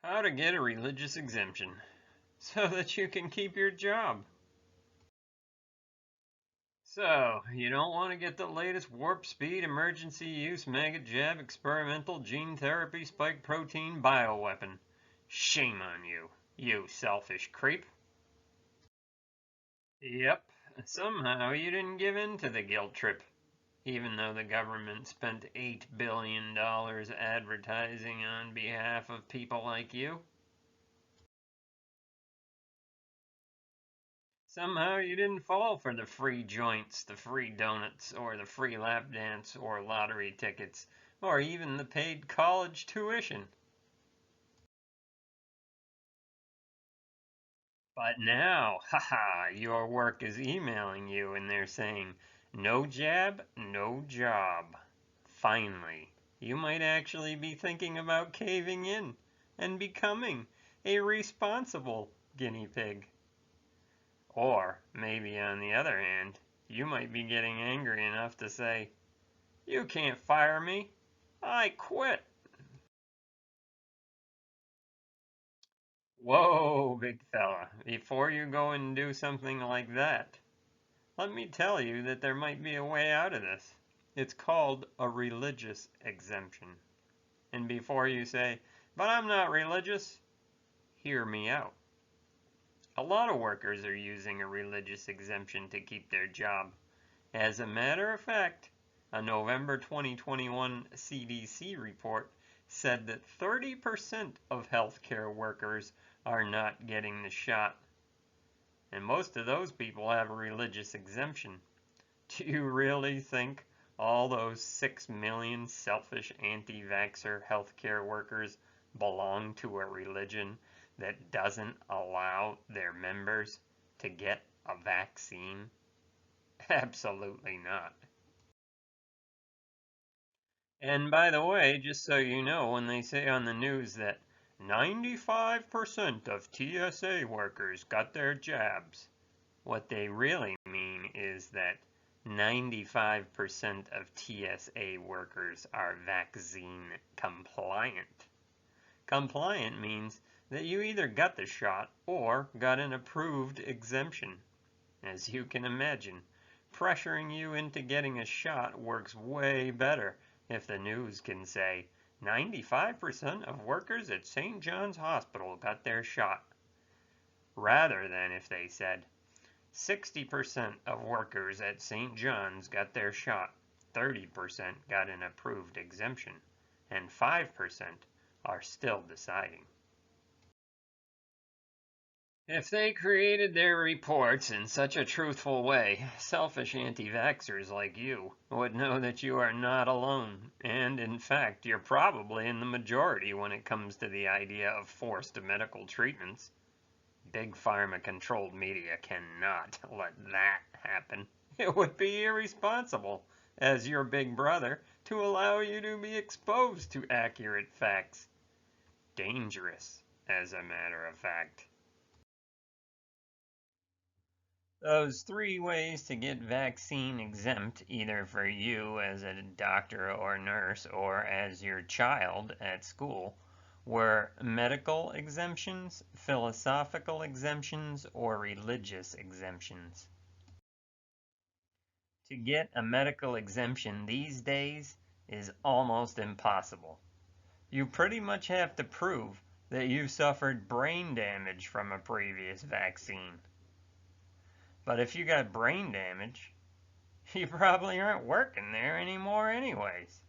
How to get a religious exemption so that you can keep your job. So, you don't want to get the latest warp speed emergency use maggot jab experimental gene therapy spike protein bioweapon. Shame on you, you selfish creep. Yep, somehow you didn't give in to the guilt trip, even though the government spent $8 billion advertising on behalf of people like you. Somehow you didn't fall for the free joints, the free donuts, or the free lap dance, or lottery tickets, or even the paid college tuition. But now, haha, your work is emailing you and they're saying, no jab, no job. Finally, you might actually be thinking about caving in and becoming a responsible guinea pig. Or maybe on the other hand, you might be getting angry enough to say, you can't fire me, I quit. Whoa, big fella, before you go and do something like that, let me tell you that there might be a way out of this. It's called a religious exemption. And before you say, but I'm not religious, hear me out. A lot of workers are using a religious exemption to keep their job. As a matter of fact, a November 2021 CDC report said that 30% of healthcare workers are not getting the shot. And most of those people have a religious exemption. Do you really think all those 6 million selfish anti-vaxxer healthcare workers belong to a religion that doesn't allow their members to get a vaccine? Absolutely not. And by the way, just so you know, when they say on the news that 95% of TSA workers got their jabs, what they really mean is that 95% of TSA workers are vaccine compliant. Compliant means that you either got the shot or got an approved exemption. As you can imagine, pressuring you into getting a shot works way better if the news can say 95% of workers at St. John's Hospital got their shot, rather than if they said 60% of workers at St. John's got their shot, 30% got an approved exemption, and 5% are still deciding. If they created their reports in such a truthful way, selfish anti-vaxxers like you would know that you are not alone, and in fact, you're probably in the majority when it comes to the idea of forced medical treatments. Big pharma-controlled media cannot let that happen. It would be irresponsible, as your big brother, to allow you to be exposed to accurate facts. Dangerous, as a matter of fact. Those 3 ways to get vaccine exempt, either for you as a doctor or nurse or as your child at school, were medical exemptions, philosophical exemptions, or religious exemptions. To get a medical exemption these days is almost impossible. You pretty much have to prove that you suffered brain damage from a previous vaccine. But if you got brain damage, you probably aren't working there anymore anyways.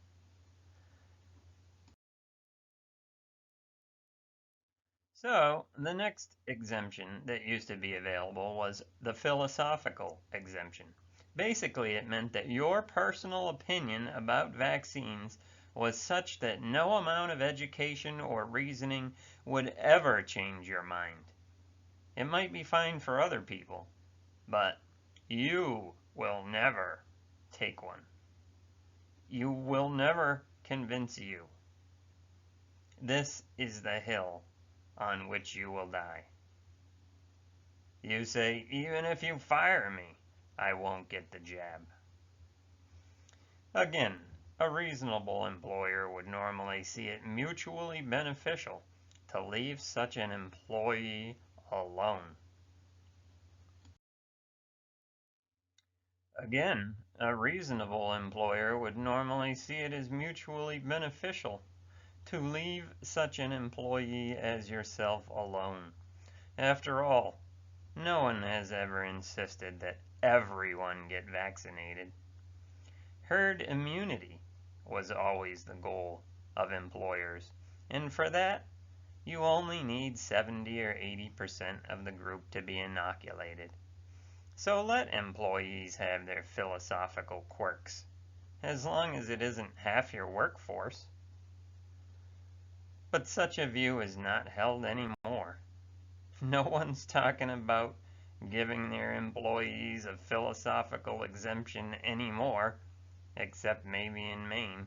So, the next exemption that used to be available was the philosophical exemption. Basically, it meant that your personal opinion about vaccines was such that no amount of education or reasoning would ever change your mind. It might be fine for other people, but you will never take one. You will never convince you. This is the hill on which you will die. You say, even if you fire me, I won't get the jab. Again, a reasonable employer would normally see it mutually beneficial to leave such an employee alone. Again, a reasonable employer would normally see it as mutually beneficial to leave such an employee as yourself alone. After all, no one has ever insisted that everyone get vaccinated. Herd immunity was always the goal of employers, and for that, you only need 70 or 80% of the group to be inoculated. So let employees have their philosophical quirks, as long as it isn't half your workforce. But such a view is not held anymore. No one's talking about giving their employees a philosophical exemption anymore, except maybe in Maine.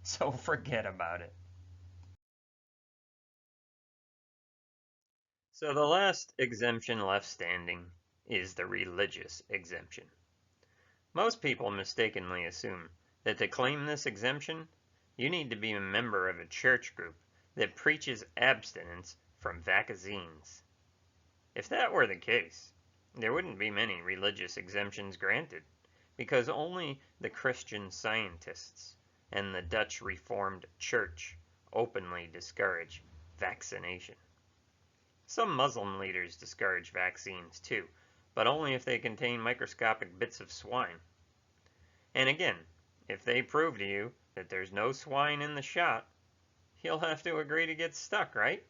So forget about it. So the last exemption left standing is the religious exemption. Most people mistakenly assume that to claim this exemption, you need to be a member of a church group that preaches abstinence from vaccines. If that were the case, there wouldn't be many religious exemptions granted, because only the Christian Scientists and the Dutch Reformed Church openly discourage vaccination. Some Muslim leaders discourage vaccines too, but only if they contain microscopic bits of swine. And again, if they prove to you that there's no swine in the shot, you'll have to agree to get stuck, right?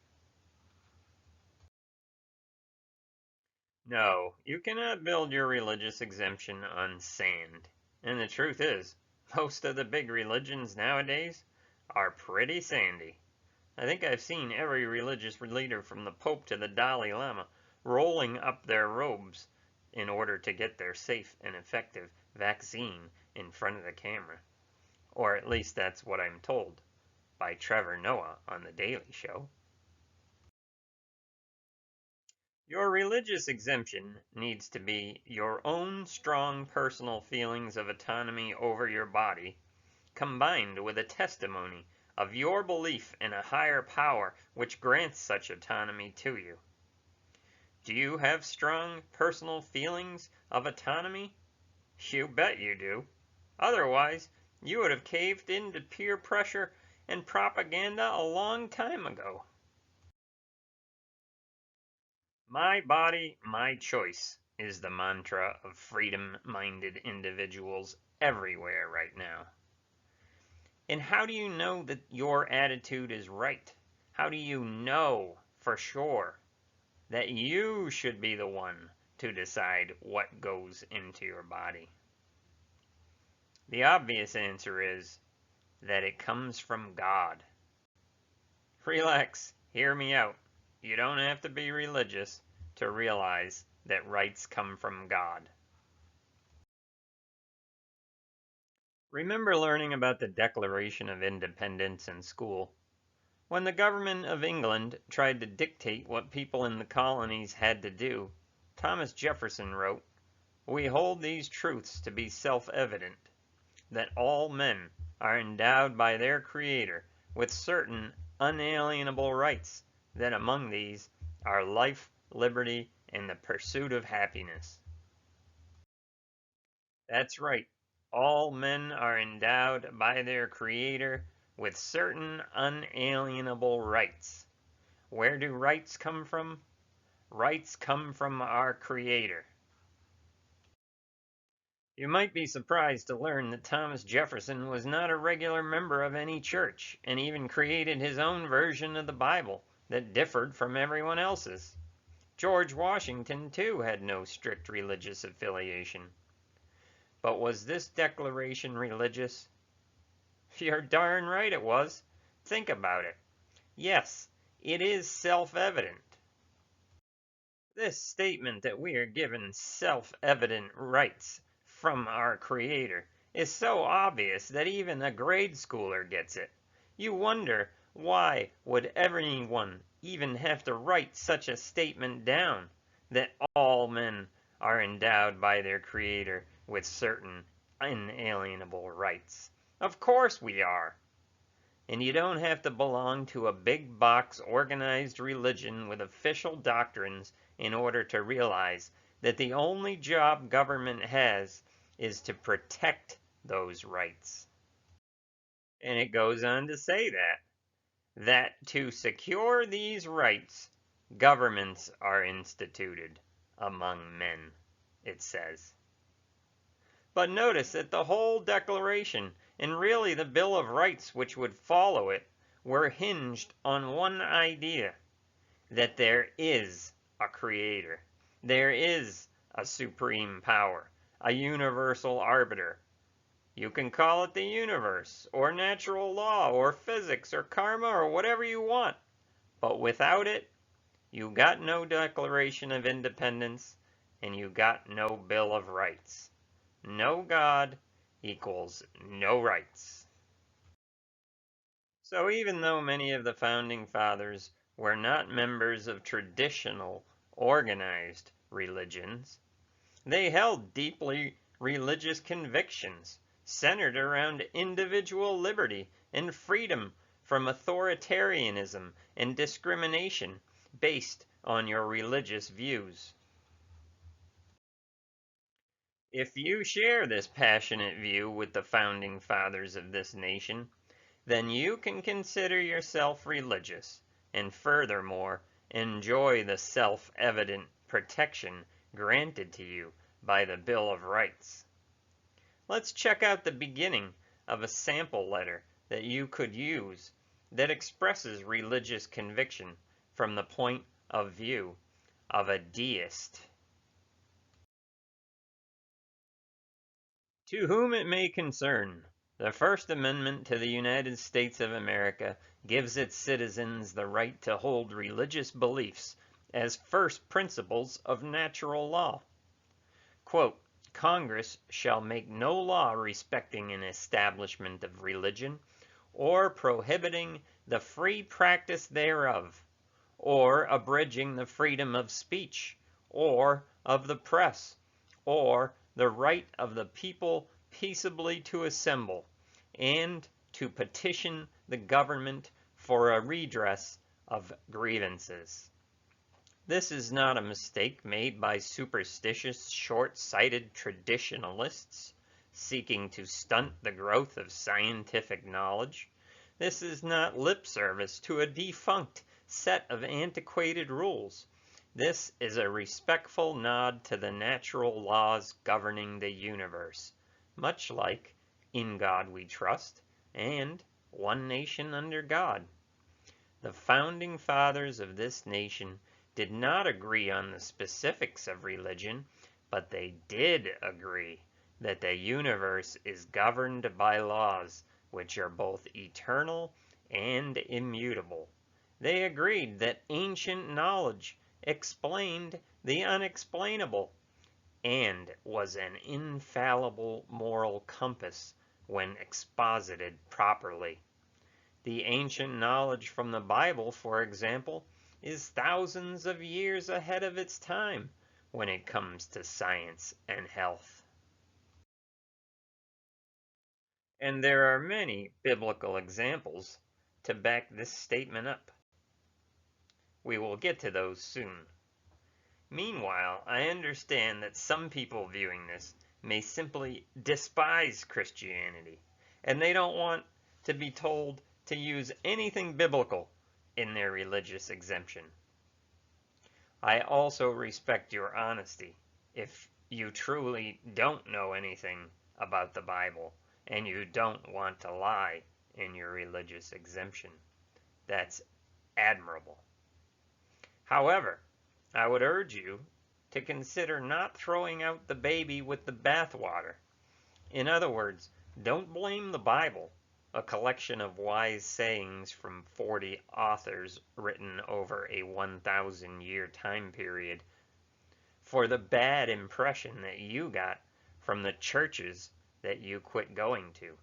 No, you cannot build your religious exemption on sand. And the truth is, most of the big religions nowadays are pretty sandy. I think I've seen every religious leader from the Pope to the Dalai Lama rolling up their robes in order to get their safe and effective vaccine in front of the camera. Or at least that's what I'm told by Trevor Noah on The Daily Show. Your religious exemption needs to be your own strong personal feelings of autonomy over your body, combined with a testimony of your belief in a higher power which grants such autonomy to you. Do you have strong personal feelings of autonomy? You bet you do. Otherwise, you would have caved in to peer pressure and propaganda a long time ago. My body, my choice is the mantra of freedom-minded individuals everywhere right now. And how do you know that your attitude is right? How do you know for sure that you should be the one to decide what goes into your body? The obvious answer is that it comes from God. Relax, hear me out. You don't have to be religious to realize that rights come from God. Remember learning about the Declaration of Independence in school? When the government of England tried to dictate what people in the colonies had to do, Thomas Jefferson wrote, "We hold these truths to be self-evident, that all men are endowed by their Creator with certain unalienable rights, that among these are life, liberty, and the pursuit of happiness." That's right. All men are endowed by their Creator with certain unalienable rights. Where do rights come from? Rights come from our Creator. You might be surprised to learn that Thomas Jefferson was not a regular member of any church, and even created his own version of the Bible that differed from everyone else's. George Washington, too, had no strict religious affiliation. But was this declaration religious? You're darn right it was. Think about it. Yes, it is self-evident. This statement that we are given self-evident rights from our Creator is so obvious that even a grade schooler gets it. You wonder, why would anyone even have to write such a statement down, that all men are endowed by their Creator with certain inalienable rights? Of course we are. and you don't have to belong to a big box organized religion with official doctrines in order to realize that the only job government has is to protect those rights. And it goes on to say that to secure these rights, governments are instituted among men, it says. But notice that the whole Declaration, and really the Bill of Rights which would follow it, were hinged on one idea, that there is a creator. There is a supreme power, a universal arbiter. You can call it the universe, or natural law, or physics, or karma, or whatever you want. But without it, you got no Declaration of Independence, and you got no Bill of Rights. No God equals no rights. So even though many of the Founding Fathers were not members of traditional, organized religions, they held deeply religious convictions centered around individual liberty and freedom from authoritarianism and discrimination based on your religious views. If you share this passionate view with the founding fathers of this nation, then you can consider yourself religious, and furthermore, enjoy the self-evident protection granted to you by the Bill of Rights. Let's check out the beginning of a sample letter that you could use that expresses religious conviction from the point of view of a deist. To whom it may concern, the First Amendment to the United States of America gives its citizens the right to hold religious beliefs as first principles of natural law. Quote, Congress shall make no law respecting an establishment of religion, or prohibiting the free practice thereof, or abridging the freedom of speech, or of the press, or the right of the people peaceably to assemble, and to petition the government for a redress of grievances. This is not a mistake made by superstitious, short-sighted traditionalists seeking to stunt the growth of scientific knowledge. This is not lip service to a defunct set of antiquated rules. This is a respectful nod to the natural laws governing the universe, much like In God We Trust and One Nation Under God. The founding fathers of this nation did not agree on the specifics of religion, but they did agree that the universe is governed by laws which are both eternal and immutable. They agreed that ancient knowledge explained the unexplainable and was an infallible moral compass when exposited properly. The ancient knowledge from the Bible, for example, is thousands of years ahead of its time when it comes to science and health. And there are many biblical examples to back this statement up. We will get to those soon. Meanwhile, I understand that some people viewing this may simply despise Christianity, and they don't want to be told to use anything biblical in their religious exemption. I also respect your honesty if you truly don't know anything about the Bible and you don't want to lie in your religious exemption. That's admirable. However, I would urge you to consider not throwing out the baby with the bathwater. In other words, don't blame the Bible, a collection of wise sayings from 40 authors written over a 1,000-year time period, for the bad impression that you got from the churches that you quit going to.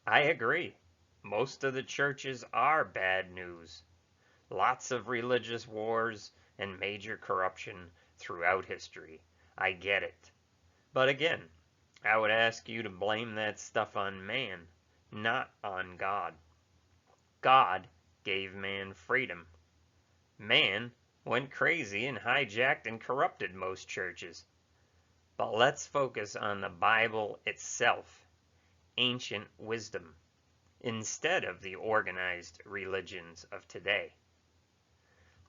I agree. Most of the churches are bad news. Lots of religious wars and major corruption throughout history. I get it. But again, I would ask you to blame that stuff on man, not on God. God gave man freedom. Man went crazy and hijacked and corrupted most churches. But let's focus on the Bible itself, ancient wisdom, instead of the organized religions of today.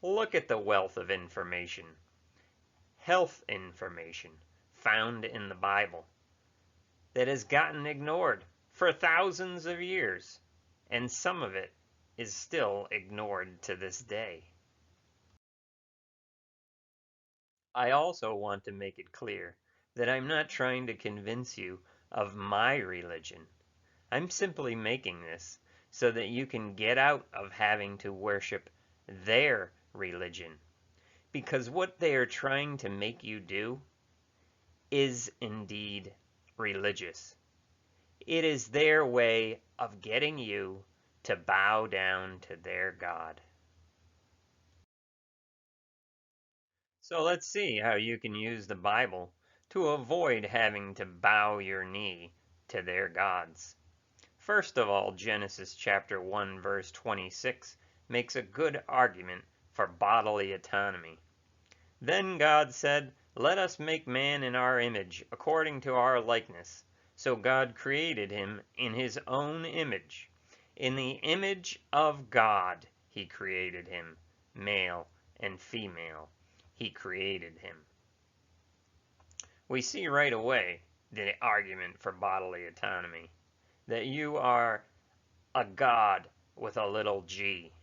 Look at the wealth of information, health information, found in the Bible that has gotten ignored for thousands of years, and some of it is still ignored to this day. I also want to make it clear that I'm not trying to convince you of my religion. I'm simply making this so that you can get out of having to worship their religion. Because what they are trying to make you do is indeed religious. It is their way of getting you to bow down to their God. So let's see how you can use the Bible to avoid having to bow your knee to their gods. First of all, Genesis chapter 1 verse 26 makes a good argument for bodily autonomy. Then God said, "Let us make man in our image, according to our likeness." So God created him in his own image. In the image of God he created him, male and female. He created him. We see right away the argument for bodily autonomy, that you are a God with a little g.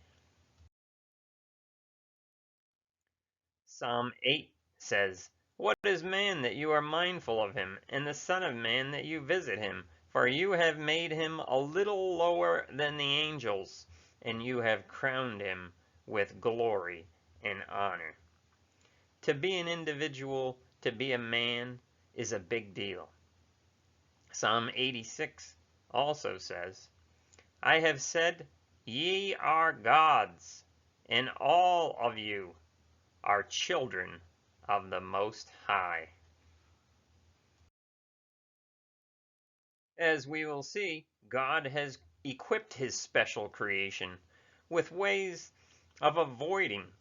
Psalm 8 says, "What is man that you are mindful of him, and the Son of Man that you visit him? For you have made him a little lower than the angels, and you have crowned him with glory and honor." To be an individual, to be a man, is a big deal. Psalm 86 also says, "I have said, ye are gods, and all of you are children of the Most High." As we will see, God has equipped his special creation with ways of avoiding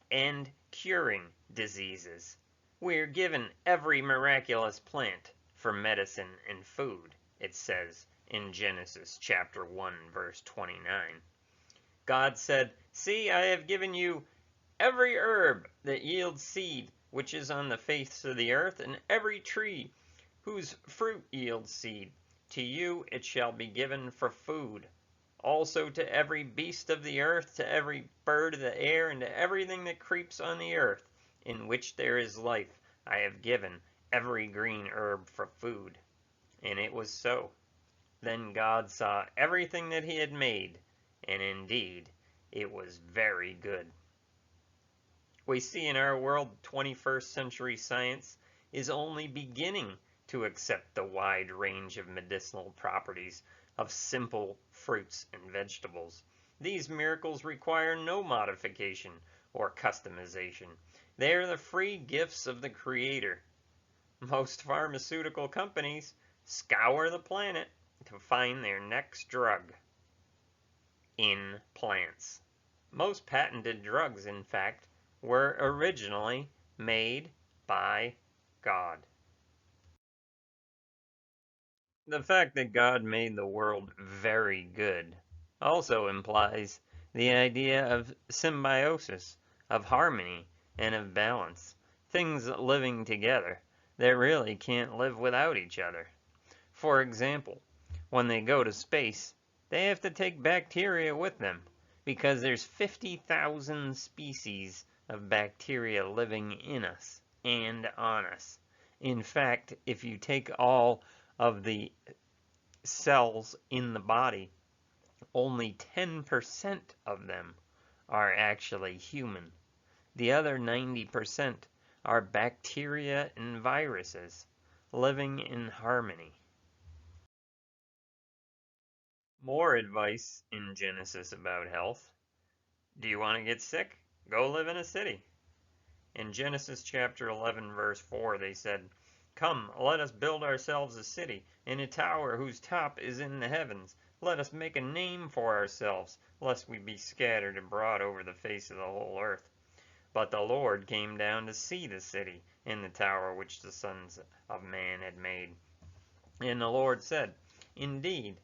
and curing diseases. We are given every miraculous plant for medicine and food, it says in Genesis chapter 1 verse 29. God said, "See, I have given you every herb that yields seed, which is on the face of the earth, and every tree whose fruit yields seed. To you it shall be given for food. Also to every beast of the earth, to every bird of the air, and to everything that creeps on the earth, in which there is life, I have given every green herb for food." And it was so. Then God saw everything that he had made, and indeed it was very good. We see in our world 21st century science is only beginning to accept the wide range of medicinal properties of simple fruits and vegetables. These miracles require no modification or customization. They are the free gifts of the Creator. Most pharmaceutical companies scour the planet to find their next drug in plants. Most patented drugs, in fact, were originally made by God. The fact that God made the world very good also implies the idea of symbiosis, of harmony, and of balance. Things living together that really can't live without each other. For example, when they go to space, they have to take bacteria with them because there's 50,000 species of bacteria living in us and on us. In fact, if you take all of the cells in the body, only 10% of them are actually human. The other 90% are bacteria and viruses living in harmony. More advice in Genesis about health. Do you want to get sick? Go live in a city. In Genesis chapter 11 verse 4 they said, "Come, let us build ourselves a city, and a tower whose top is in the heavens. Let us make a name for ourselves, lest we be scattered abroad over the face of the whole earth. But the Lord came down to see the city and the tower which the sons of man had made. And the Lord said, Indeed,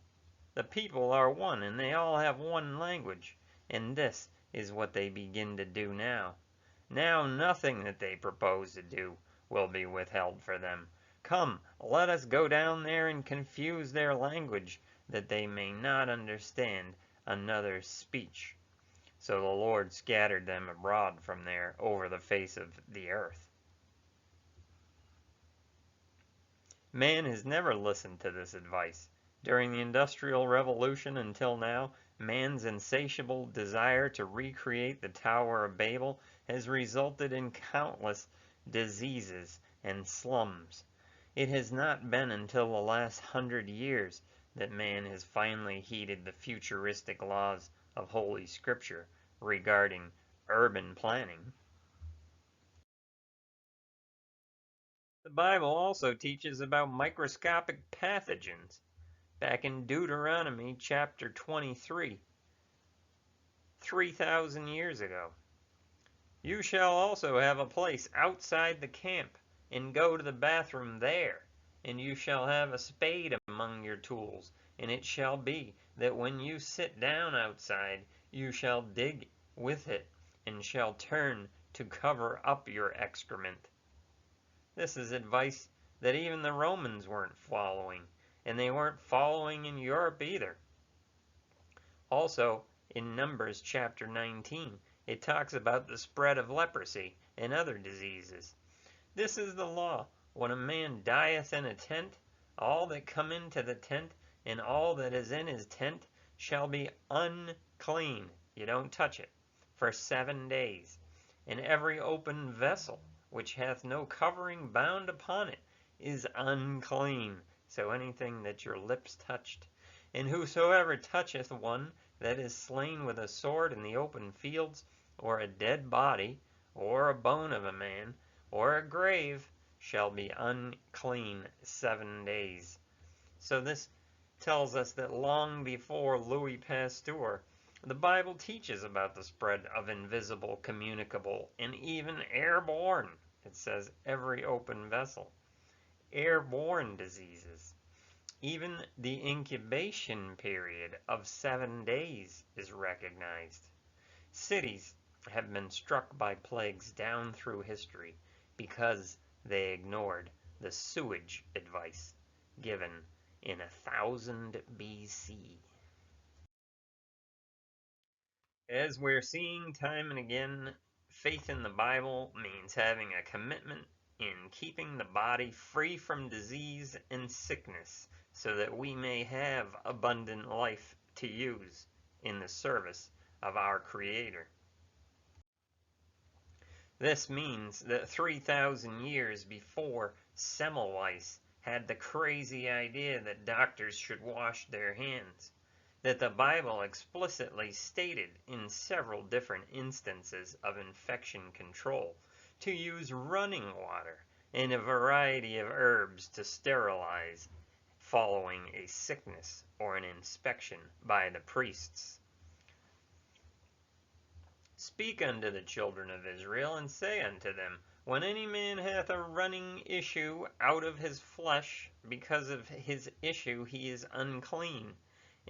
the people are one, and they all have one language, and this is what they begin to do now. Now nothing that they propose to do will be withheld for them. Come, let us go down there and confuse their language, that they may not understand another speech. So the Lord scattered them abroad from there over the face of the earth. Man has never listened to this advice. During the Industrial Revolution until now, man's insatiable desire to recreate the Tower of Babel has resulted in countless diseases and slums. It has not been until the last 100 years that man has finally heeded the futuristic laws of Holy Scripture regarding urban planning. The Bible also teaches about microscopic pathogens. Back in Deuteronomy chapter 23, 3,000 years ago. You shall also have a place outside the camp, and go to the bathroom there. And you shall have a spade among your tools, and it shall be that when you sit down outside, you shall dig with it, and shall turn to cover up your excrement. This is advice that even the Romans weren't following, and they weren't following in Europe either. Also, in Numbers chapter 19, it talks about the spread of leprosy and other diseases. This is the law. When a man dieth in a tent, all that come into the tent and all that is in his tent shall be unclean. You don't touch it for 7 days. And every open vessel which hath no covering bound upon it is unclean. So anything that your lips touched. And whosoever toucheth one that is slain with a sword in the open fields, or a dead body, or a bone of a man, or a grave, shall be unclean 7 days. So this tells us that long before Louis Pasteur, the Bible teaches about the spread of invisible, communicable, and even airborne, it says every open vessel, airborne diseases. Even the incubation period of 7 days is recognized. Cities have been struck by plagues down through history because they ignored the sewage advice given in 1000 BC. As we're seeing time and again, faith in the Bible means having a commitment in keeping the body free from disease and sickness, so that we may have abundant life to use in the service of our Creator. This means that 3,000 years before Semmelweis had the crazy idea that doctors should wash their hands, that the Bible explicitly stated in several different instances of infection control to use running water and a variety of herbs to sterilize following a sickness or an inspection by the priests. Speak unto the children of Israel, and say unto them, When any man hath a running issue out of his flesh, because of his issue he is unclean.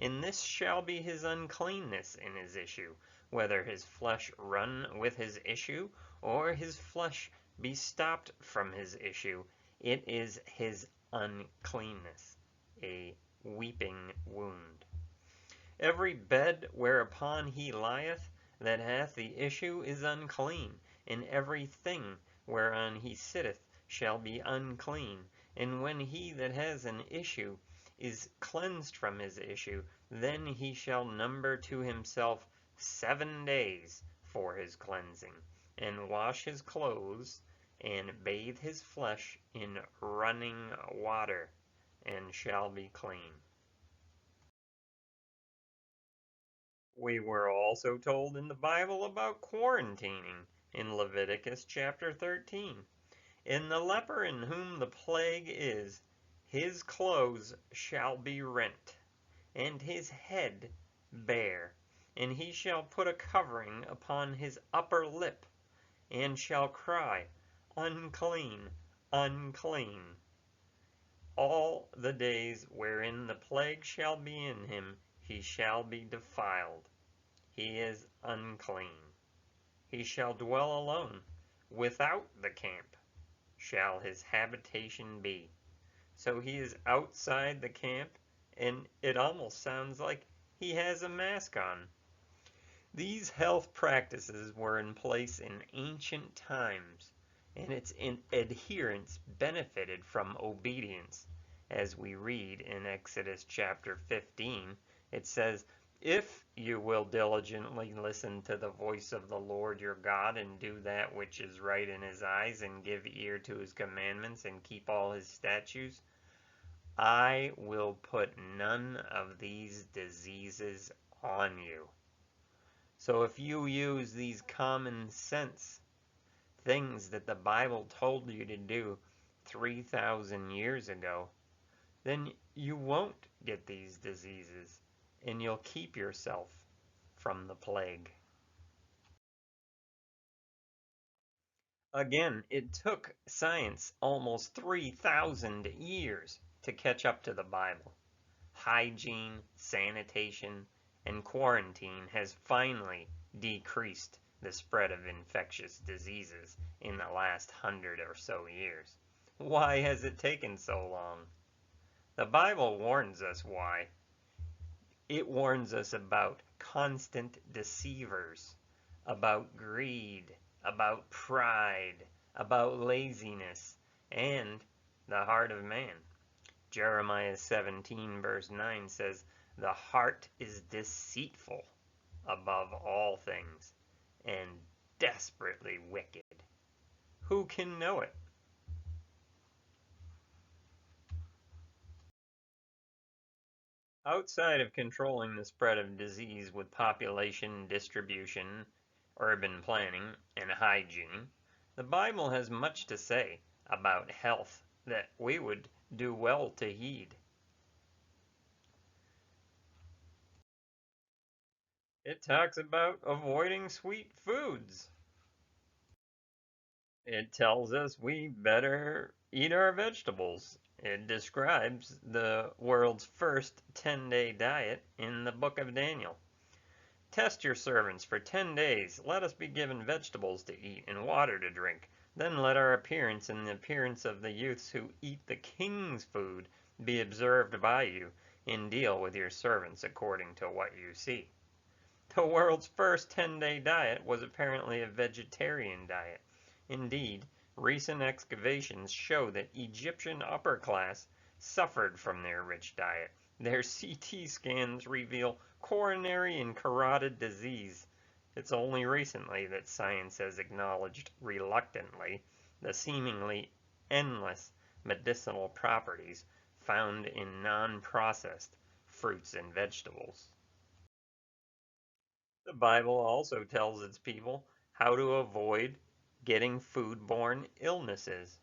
And this shall be his uncleanness in his issue, whether his flesh run with his issue, or his flesh be stopped from his issue. It is his uncleanness, a weeping wound. Every bed whereupon he lieth that hath the issue is unclean, and every thing whereon he sitteth shall be unclean. And when he that has an issue is cleansed from his issue, then he shall number to himself 7 days for his cleansing, and wash his clothes, and bathe his flesh in running water, and shall be clean. We were also told in the Bible about quarantining in Leviticus chapter 13. In the leper in whom the plague is, his clothes shall be rent, and his head bare, and he shall put a covering upon his upper lip, and shall cry, Unclean, unclean. All the days wherein the plague shall be in him, he shall be defiled. He is unclean. He shall dwell alone. Without the camp shall his habitation be. So he is outside the camp, and it almost sounds like he has a mask on. These health practices were in place in ancient times, and its adherents benefited from obedience. As we read in Exodus chapter 15, it says, If you will diligently listen to the voice of the Lord your God, and do that which is right in his eyes, and give ear to his commandments, and keep all his statutes, I will put none of these diseases on you. So if you use these common sense things that the Bible told you to do 3,000 years ago, then you won't get these diseases, and you'll keep yourself from the plague. Again, it took science almost 3,000 years to catch up to the Bible. Hygiene, sanitation, and quarantine has finally decreased the spread of infectious diseases in the last 100 or so years. Why has it taken so long? The Bible warns us why. It warns us about constant deceivers, about greed, about pride, about laziness, and the heart of man. Jeremiah 17 verse 9 says, The heart is deceitful above all things and desperately wicked. Who can know it? Outside of controlling the spread of disease with population distribution, urban planning, and hygiene, the Bible has much to say about health that we would do well to heed. It talks about avoiding sweet foods. It tells us we better eat our vegetables. It describes the world's first 10-day diet in the book of Daniel. Test your servants for 10 days. Let us be given vegetables to eat and water to drink. Then let our appearance and the appearance of the youths who eat the king's food be observed by you, and deal with your servants according to what you see. The world's first 10-day diet was apparently a vegetarian diet. Indeed, recent excavations show that Egyptian upper class suffered from their rich diet. Their CT scans reveal coronary and carotid disease. It's only recently that science has acknowledged reluctantly the seemingly endless medicinal properties found in non-processed fruits and vegetables. The Bible also tells its people how to avoid getting foodborne illnesses.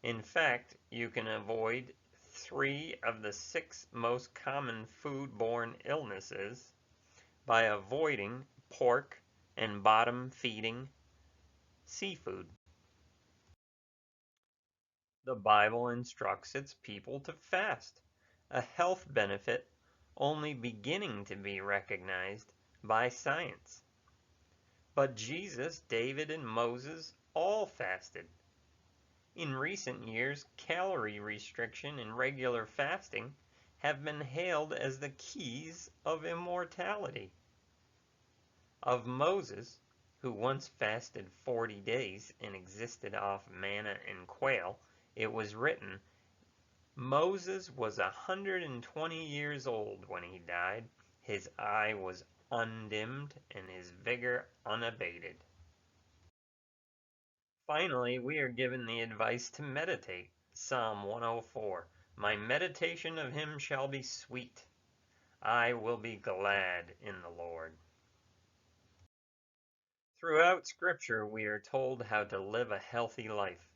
In fact, you can avoid 3 of the 6 most common foodborne illnesses by avoiding pork and bottom-feeding seafood. The Bible instructs its people to fast, a health benefit only beginning to be recognized by science. But Jesus, David, and Moses all fasted. In recent years, calorie restriction and regular fasting have been hailed as the keys of immortality. Of Moses, who once fasted 40 days and existed off manna and quail, it was written, Moses was 120 years old when he died. His eye was undimmed and his vigor unabated. Finally, we are given the advice to meditate. Psalm 104. My meditation of him shall be sweet. I will be glad in the Lord. Throughout Scripture, we are told how to live a healthy life.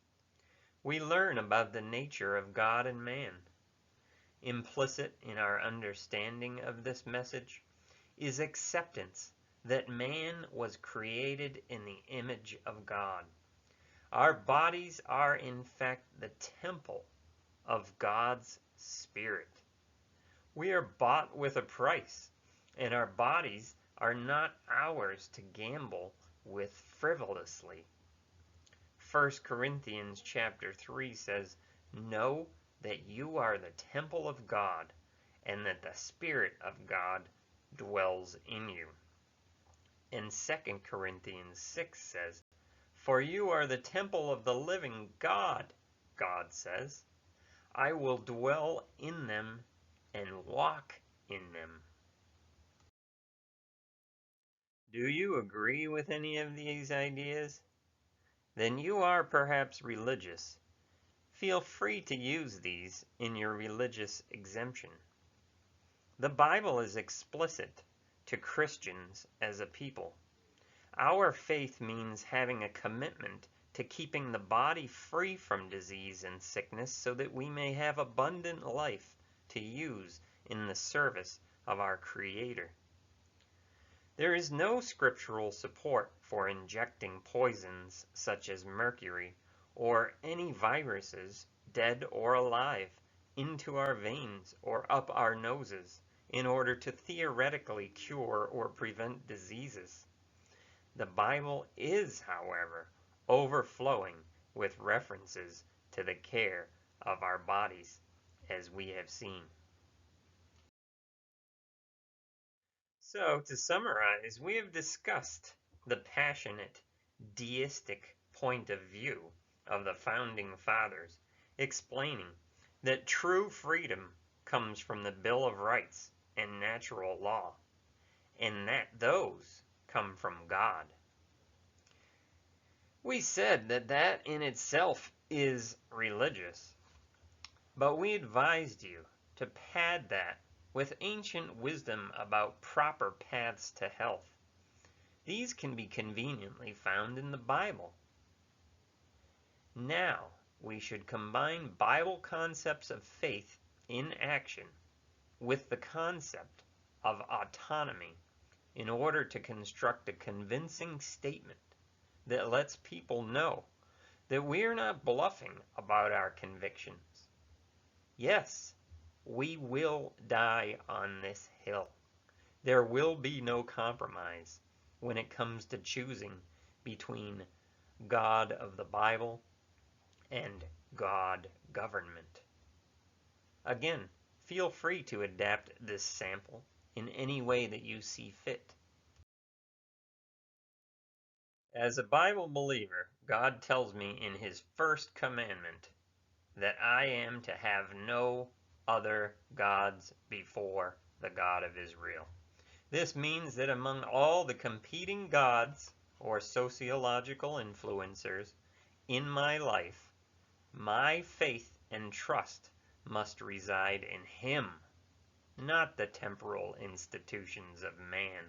We learn about the nature of God and man. Implicit in our understanding of this message is acceptance that man was created in the image of God. Our bodies are in fact the temple of God's Spirit. We are bought with a price, and our bodies are not ours to gamble with frivolously. 1 Corinthians chapter 3 says, "Know that you are the temple of God, and that the Spirit of God dwells in you." And 2 Corinthians 6 says, "For you are the temple of the living God," God says. "I will dwell in them and walk in them." Do you agree with any of these ideas? Then you are perhaps religious. Feel free to use these in your religious exemption. The Bible is explicit to Christians as a people. Our faith means having a commitment to keeping the body free from disease and sickness so that we may have abundant life to use in the service of our Creator. There is no scriptural support for injecting poisons such as mercury or any viruses, dead or alive, into our veins or up our noses in order to theoretically cure or prevent diseases. The Bible is, however, overflowing with references to the care of our bodies, as we have seen. So, to summarize, we have discussed the passionate, deistic point of view of the Founding Fathers, explaining that true freedom comes from the Bill of Rights and natural law, and that those come from God. We said that that in itself is religious, but we advised you to pad that with ancient wisdom about proper paths to health. These can be conveniently found in the Bible. Now, we should combine Bible concepts of faith in action with the concept of autonomy in order to construct a convincing statement that lets people know that we are not bluffing about our convictions. Yes, we will die on this hill. There will be no compromise when it comes to choosing between God of the Bible and God government. Again, feel free to adapt this sample in any way that you see fit. As a Bible believer, God tells me in His first commandment that I am to have no other gods before the God of Israel. This means that among all the competing gods or sociological influencers in my life, my faith and trust must reside in Him, not the temporal institutions of man.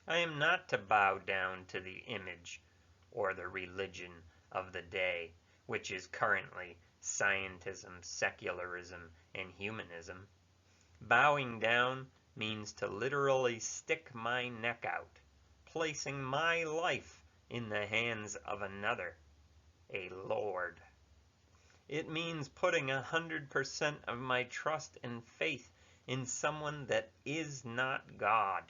I am not to bow down to the image or the religion of the day, which is currently scientism, secularism, and humanism. Bowing down means to literally stick my neck out, placing my life in the hands of another, a Lord. It means putting 100% of my trust and faith in someone that is not God.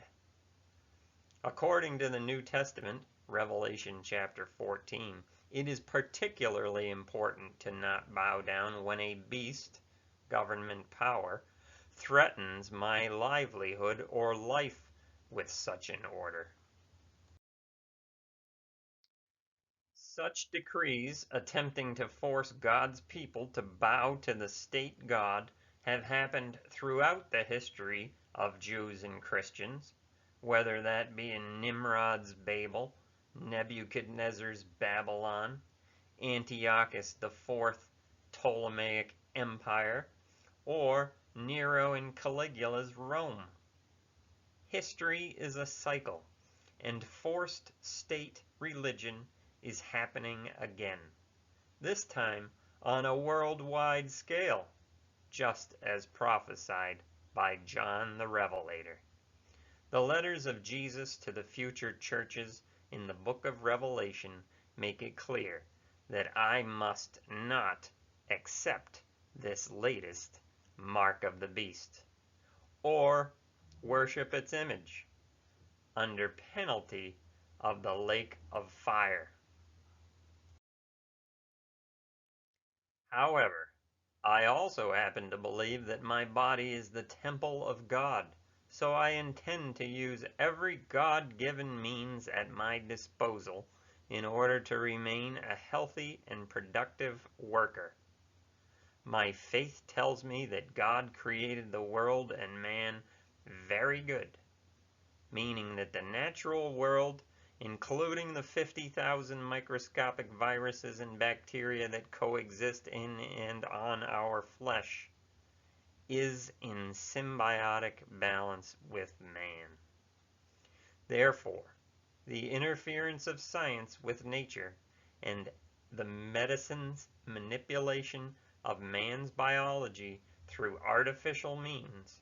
According to the New Testament, Revelation chapter 14, it is particularly important to not bow down when a beast, government power, threatens my livelihood or life with such an order. Such decrees attempting to force God's people to bow to the state god have happened throughout the history of Jews and Christians, whether that be in Nimrod's Babel, Nebuchadnezzar's Babylon, Antiochus IV Ptolemaic Empire, or Nero and Caligula's Rome. History is a cycle, and forced state religion is happening again, this time on a worldwide scale, just as prophesied by John the Revelator. The letters of Jesus to the future churches in the book of Revelation make it clear that I must not accept this latest mark of the beast, or worship its image, under penalty of the lake of fire. However, I also happen to believe that my body is the temple of God, so I intend to use every God-given means at my disposal in order to remain a healthy and productive worker. My faith tells me that God created the world and man very good, meaning that the natural world, including the 50,000 microscopic viruses and bacteria that coexist in and on our flesh, is in symbiotic balance with man. Therefore, the interference of science with nature and the medicine's manipulation of man's biology through artificial means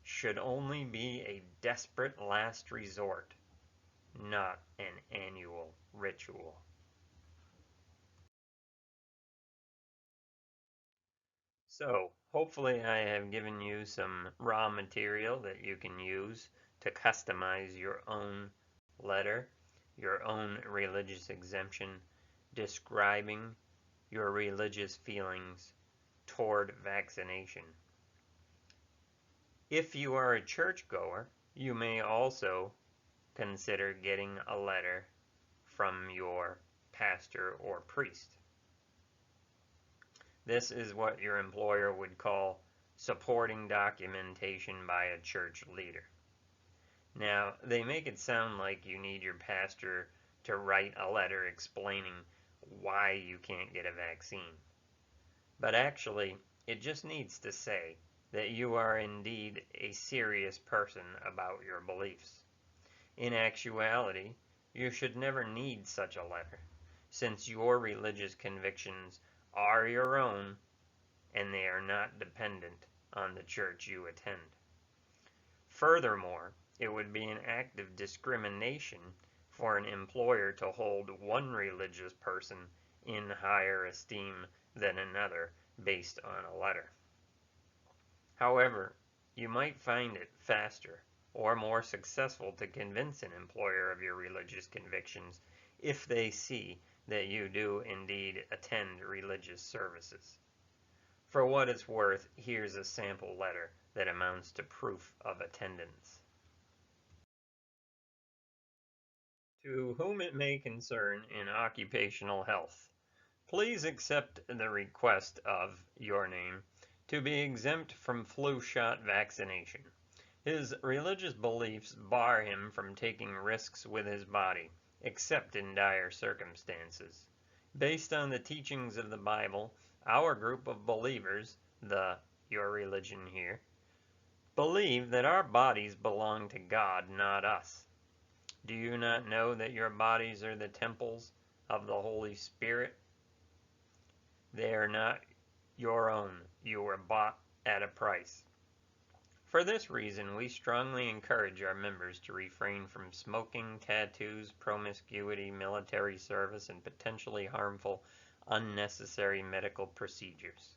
should only be a desperate last resort, not an annual ritual. So, hopefully I have given you some raw material that you can use to customize your own letter, your own religious exemption, describing your religious feelings toward vaccination. If you are a churchgoer, you may also consider getting a letter from your pastor or priest. This is what your employer would call supporting documentation by a church leader. Now, they make it sound like you need your pastor to write a letter explaining why you can't get a vaccine. But actually, it just needs to say that you are indeed a serious person about your beliefs. In actuality, you should never need such a letter, since your religious convictions are your own and they are not dependent on the church you attend. Furthermore, it would be an act of discrimination for an employer to hold one religious person in higher esteem than another based on a letter. However, you might find it faster or more successful to convince an employer of your religious convictions if they see that you do indeed attend religious services. For what it's worth, here's a sample letter that amounts to proof of attendance. To whom it may concern in occupational health, please accept the request of your name to be exempt from flu shot vaccination. His religious beliefs bar him from taking risks with his body, except in dire circumstances. Based on the teachings of the Bible, our group of believers, your religion here, believe that our bodies belong to God, not us. Do you not know that your bodies are the temples of the Holy Spirit? They are not your own. You were bought at a price. For this reason, we strongly encourage our members to refrain from smoking, tattoos, promiscuity, military service, and potentially harmful, unnecessary medical procedures.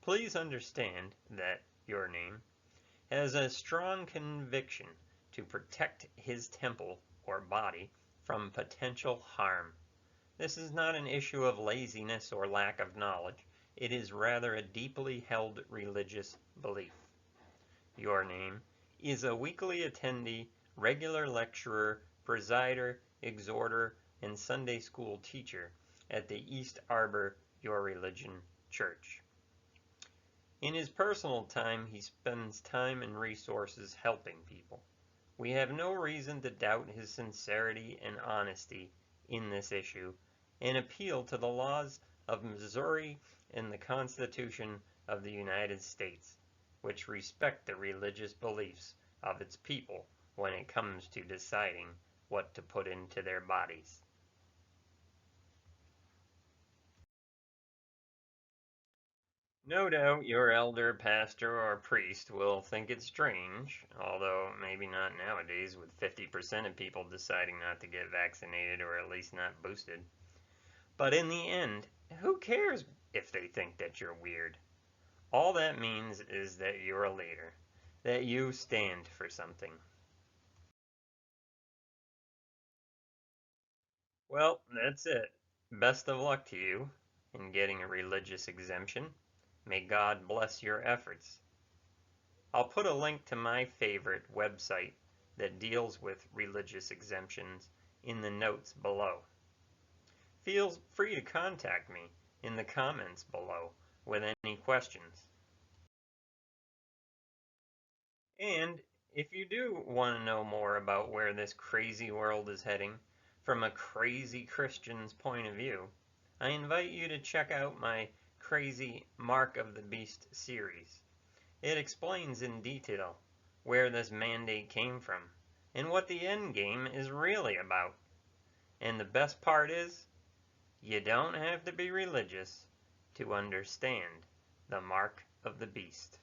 Please understand that your name has a strong conviction to protect his temple or body from potential harm. This is not an issue of laziness or lack of knowledge. It is rather a deeply held religious belief. Your name is a weekly attendee, regular lecturer, presider, exhorter, and Sunday school teacher at the East Arbor Your Religion Church. In his personal time, he spends time and resources helping people. We have no reason to doubt his sincerity and honesty in this issue and appeal to the laws of Missouri and the Constitution of the United States, which respect the religious beliefs of its people when it comes to deciding what to put into their bodies. No doubt your elder, pastor, or priest will think it strange, although maybe not nowadays with 50% of people deciding not to get vaccinated or at least not boosted. But in the end, who cares if they think that you're weird? All that means is that you're a leader, that you stand for something. Well, that's it. Best of luck to you in getting a religious exemption. May God bless your efforts. I'll put a link to my favorite website that deals with religious exemptions in the notes below. Feel free to contact me in the comments below with any questions. And if you do want to know more about where this crazy world is heading from a crazy Christian's point of view, I invite you to check out my crazy Mark of the Beast series. It explains in detail where this mandate came from and what the end game is really about. And the best part is, you don't have to be religious to understand the Mark of the Beast.